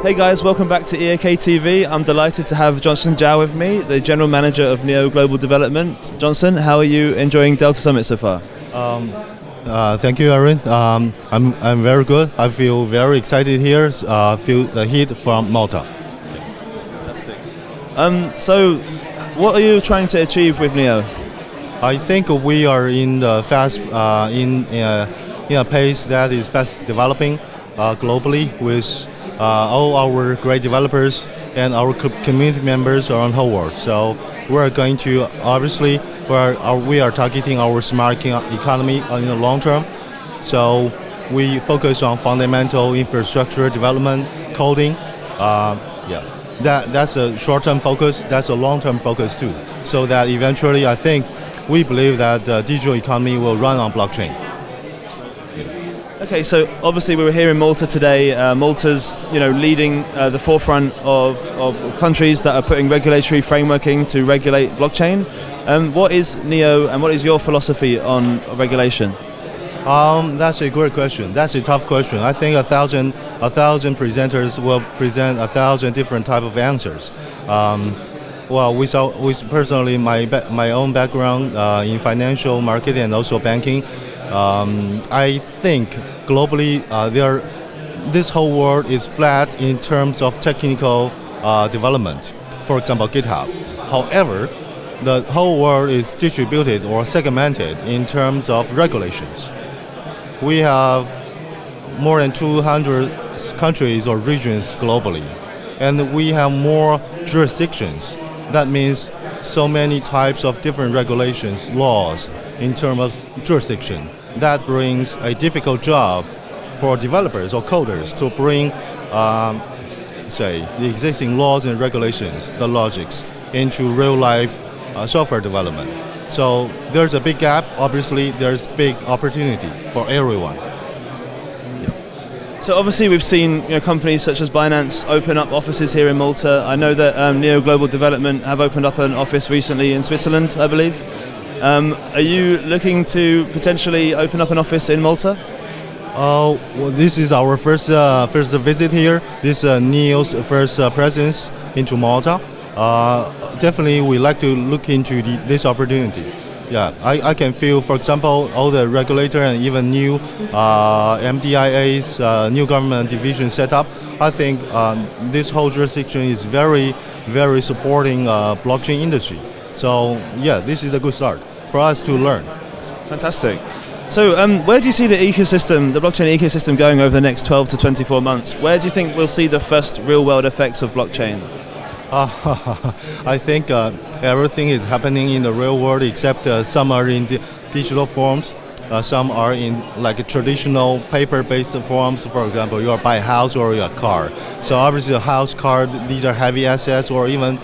Hey guys, welcome back to EAK TV. I'm delighted to have Johnson Zhao with me, the General Manager of NEO Global Development. Johnson, how are you enjoying Delta Summit so far? Thank you, Aaron. I'm very good. I feel very excited here. Feel the heat from Malta. Fantastic. So, what are you trying to achieve with NEO? I think we are in the in a pace that is fast developing globally with all our great developers and our community members around the whole world. So we're going to obviously we are targeting our smart economy in the long term. So we focus on fundamental infrastructure development, coding. That's a short-term focus. That's a long-term focus too. So that eventually, I think we believe that the digital economy will run on blockchain. Okay, so obviously we were here in Malta today. Malta's, leading the forefront of countries that are putting regulatory frameworking to regulate blockchain. What is NEO and what is your philosophy on regulation? That's a great question. That's a tough question. I think a thousand presenters will present 1,000 different type of answers. With personally my own background in financial market and also banking. I think globally this whole world is flat in terms of technical development. For example, GitHub. However, the whole world is distributed or segmented in terms of regulations. We have more than 200 countries or regions globally, and we have more jurisdictions. That means so many types of different regulations, laws in terms of jurisdiction. That brings a difficult job for developers or coders to bring, the existing laws and regulations, the logics, into real-life software development. So there's a big gap. Obviously, there's big opportunity for everyone. So obviously we've seen companies such as Binance open up offices here in Malta. I know that NEO Global Development have opened up an office recently in Switzerland, I believe. Are you looking to potentially open up an office in Malta? This is our first visit here. This is NEO's first presence into Malta. Definitely, we like to look into this opportunity. Yeah, I can feel, for example, all the regulator and even new MDIA's new government division set up. I think this whole jurisdiction is very, very supporting blockchain industry. So yeah, this is a good start for us to learn. Fantastic. So where do you see the blockchain ecosystem going over the next 12 to 24 months? Where do you think we'll see the first real-world effects of blockchain? I think everything is happening in the real world, except some are in digital forms. Some are in like traditional paper-based forms. For example, you buy a house or a car. So obviously, a house, car, these are heavy assets, or even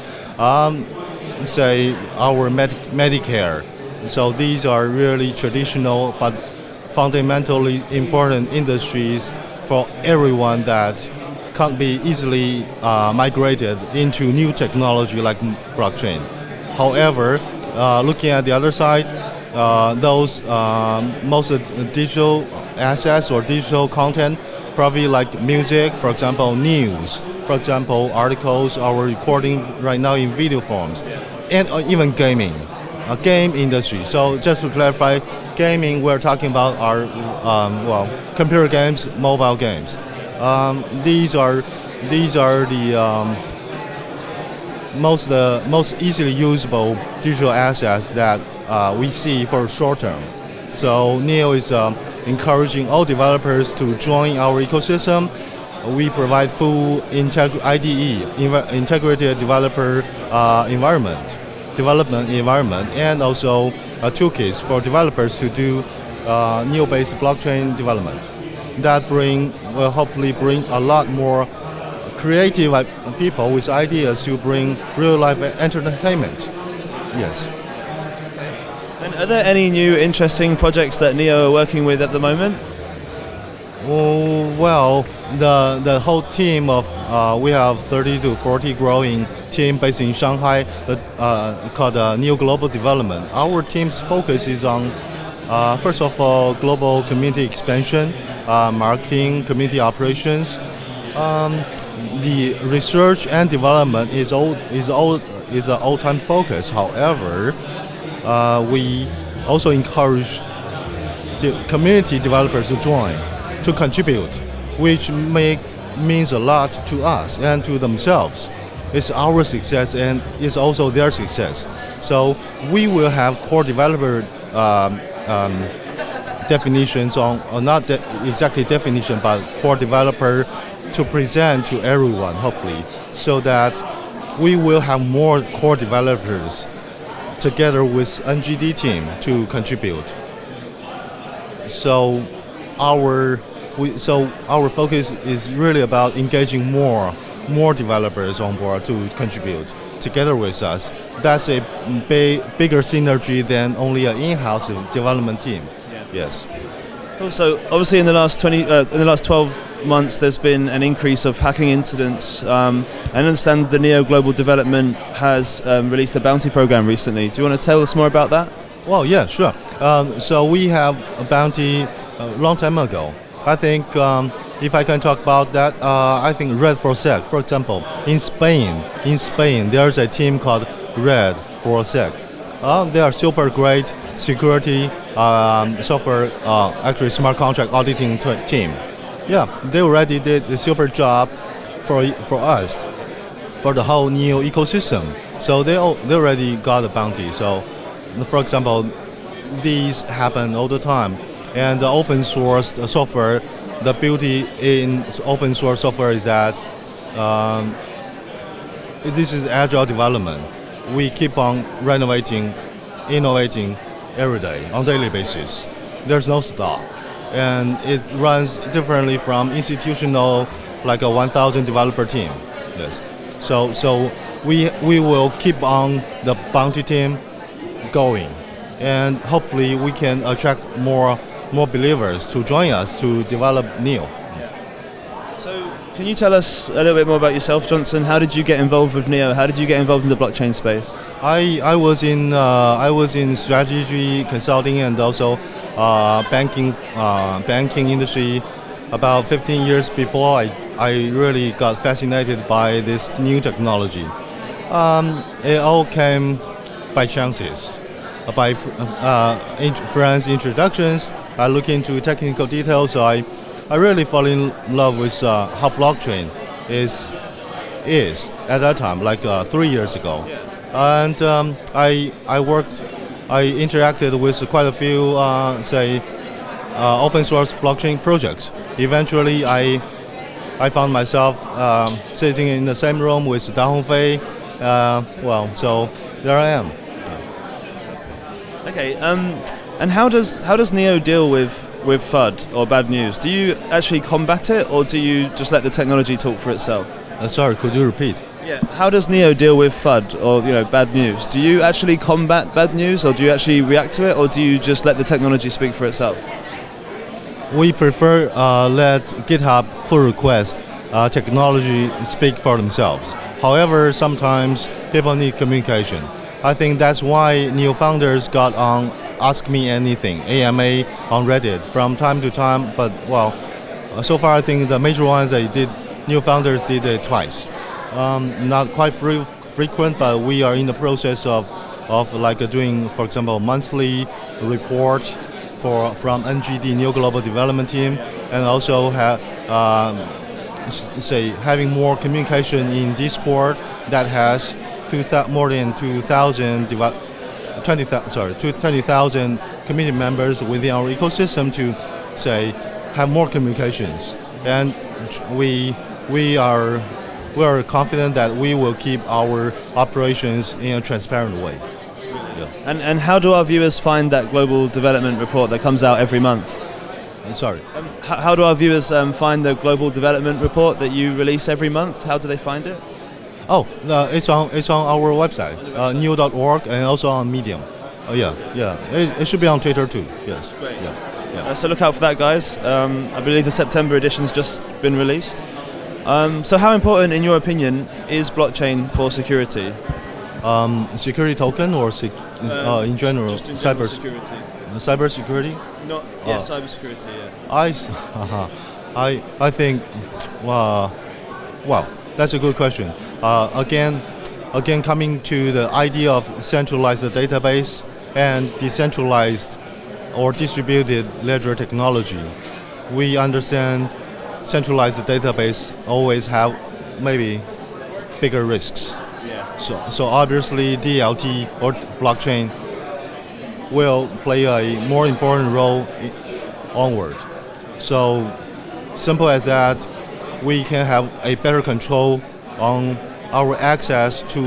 say our Medicare. So these are really traditional but fundamentally important industries for everyone that can't be easily migrated into new technology like blockchain. However, looking at the other side, those most digital assets or digital content, probably like music, for example, news, for example, articles, our recording right now in video forms, and even gaming, game industry. So just to clarify, gaming we're talking about are computer games, mobile games. These are the most easily usable digital assets that we see for short term. So NEO is encouraging all developers to join our ecosystem. We provide full IDE, integrated developer development environment, and also toolkits for developers to do NEO-based blockchain development. That will hopefully bring a lot more creative people with ideas to bring real-life entertainment. Yes. And are there any new interesting projects that NEO are working with at the moment? Well, the whole team of we have 30 to 40 growing team based in Shanghai called NEO Global Development. Our team's focus is on first of all global community expansion, marketing, community operations. the research and development is an all-time focus. However, we also encourage the community developers to join, to contribute, which means a lot to us and to themselves. It's our success and it's also their success. So we will have core developer definitions on, or not exactly definition, but core developer to present to everyone, hopefully, so that we will have more core developers together with NGD team to contribute. So our focus is really about engaging more developers on board to contribute together with us. That's a bigger synergy than only an in-house development team. Yeah. Yes. Also, obviously, in the last 12 months, there's been an increase of hacking incidents. I understand the Neo Global Development has released a bounty program recently. Do you want to tell us more about that? Well, yeah, sure. So we have a bounty a long time ago. I think if I can talk about that, I think Red for Sec, for example, in Spain, there's a team called Red for Sec. They are super great security software, actually smart contract auditing team. Yeah, they already did a super job for us, for the whole Neo ecosystem. So they already got a bounty. So, for example, these happen all the time. And the open source software, the beauty in open source software is that this is agile development. We keep on renovating, innovating every day on daily basis. There's no stop. And it runs differently from institutional, like a 1,000 developer team. Yes. So we will keep on the bounty team going, and hopefully we can attract more believers to join us to develop Neo. So can you tell us a little bit more about yourself, Johnson? How did you get involved with Neo? How did you get involved in the blockchain space? I was in strategy consulting and also banking industry about 15 years before I really got fascinated by this new technology. It all came by chances, by friends' introductions. I look into technical details, so I really fall in love with how blockchain is at that time, like 3 years ago. Yeah. And I interacted with quite a few, open source blockchain projects. Eventually, I found myself sitting in the same room with Dan Hongfei. So there I am. Okay, and how does Neo deal with FUD or bad news? Do you actually combat it, or do you just let the technology talk for itself? Sorry, could you repeat? Yeah. How does Neo deal with FUD or bad news? Do you actually combat bad news, or do you actually react to it, or do you just let the technology speak for itself? We prefer let GitHub pull request technology speak for themselves. However, sometimes people need communication. I think that's why Neo founders got on Ask Me Anything, AMA, on Reddit from time to time. But so far I think the major ones Neo founders did it twice. Not quite frequent, but we are in the process of doing, for example, monthly report from NGD, Neo Global Development Team, and also having more communication in Discord that has more than 20,000 community members within our ecosystem to have more communications, and we are confident that we will keep our operations in a transparent way. Yeah. And how do our viewers find that global development report that comes out every month? Sorry. How do our viewers find the global development report that you release every month? How do they find it? Oh, it's on our website, neo.org, and also on Medium. Oh yeah. It should be on Twitter too. Yes. Great. Yeah. So look out for that, guys. I believe the September edition's just been released. So how important, in your opinion, is blockchain for security? Security token or in general? Just in general security. Cyber security? Cyber security. Yeah. I think Wow, that's a good question. Again, coming to the idea of centralized database and decentralized or distributed ledger technology, we understand centralized database always have maybe bigger risks. So obviously DLT or blockchain will play a more important role onward. So simple as that, we can have a better control on our access to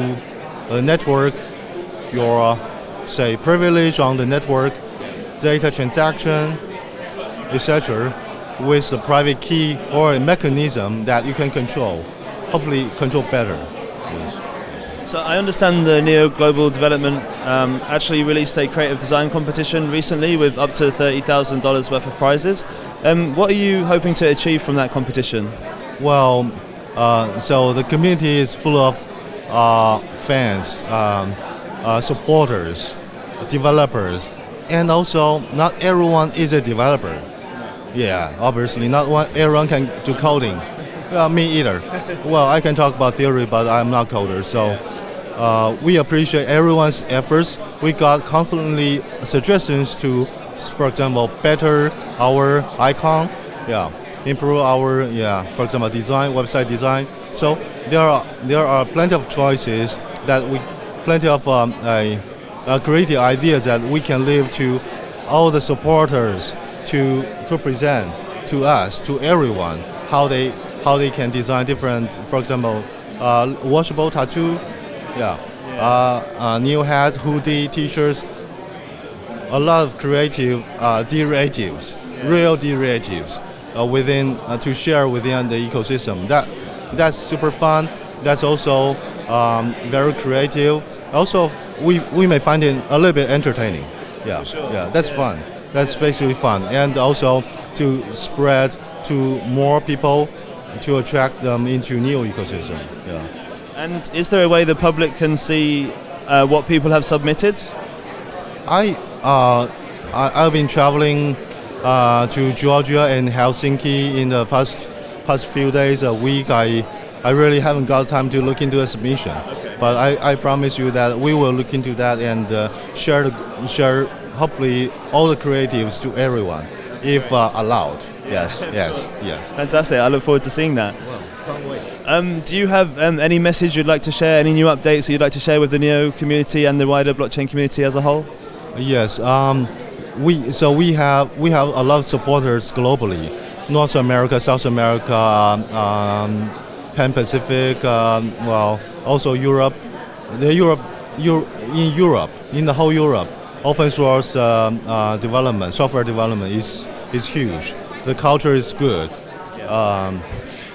the network, your say privilege on the network, data transaction, etc. with the private key or a mechanism that you can control, hopefully control better. Yes. So I understand the Neo Global Development actually released a creative design competition recently with up to $30,000 worth of prizes. What are you hoping to achieve from that competition? Well, so the community is full of fans, supporters, developers, and also not everyone is a developer. Yeah, obviously not everyone can do coding. Well, me either. Well, I can talk about theory, but I'm not coder. So we appreciate everyone's efforts. We got constantly suggestions to, for example, better our icon. Yeah. Improve our, for example, design, website design. So there are plenty of choices plenty of creative ideas that we can leave to all the supporters to present to us, to everyone, how they can design different, for example, washable tattoo, new hat, hoodie, t-shirts, a lot of creative derivatives, real derivatives. Within to share within the ecosystem. That's super fun. That's also very creative. Also, we may find it a little bit entertaining. Yeah, sure. Yeah, that's fun. That's basically fun, and also to spread to more people to attract them into new ecosystem. Yeah. And is there a way the public can see what people have submitted? I've been traveling to Georgia and Helsinki in the past few days, a week. I really haven't got time to look into a submission, but I promise you that we will look into that and share hopefully all the creatives to everyone, if allowed. Yes. Fantastic. I look forward to seeing that. Well, can't wait. Do you have any message you'd like to share? Any new updates that you'd like to share with the Neo community and the wider blockchain community as a whole? Yes. We have a lot of supporters globally, North America, South America, Pan Pacific, also Europe. In the whole Europe, open source development, software development is huge. The culture is good.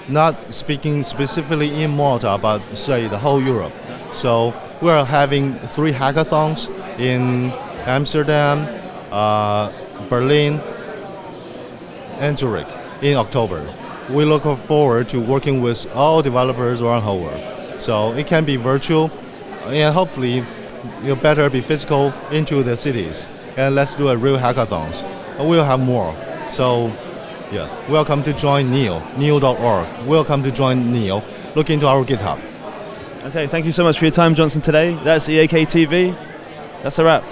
Not speaking specifically in Malta, but say the whole Europe. So we are having 3 hackathons in Amsterdam, Berlin, and Zurich in October. We look forward to working with all developers around the whole world. So it can be virtual, and hopefully you'll better be physical into the cities. And let's do a real hackathons. We'll have more. So welcome to join Neo, neo.org. Welcome to join Neo. Look into our GitHub. Okay, thank you so much for your time, Johnson, today. That's EAK TV. That's a wrap.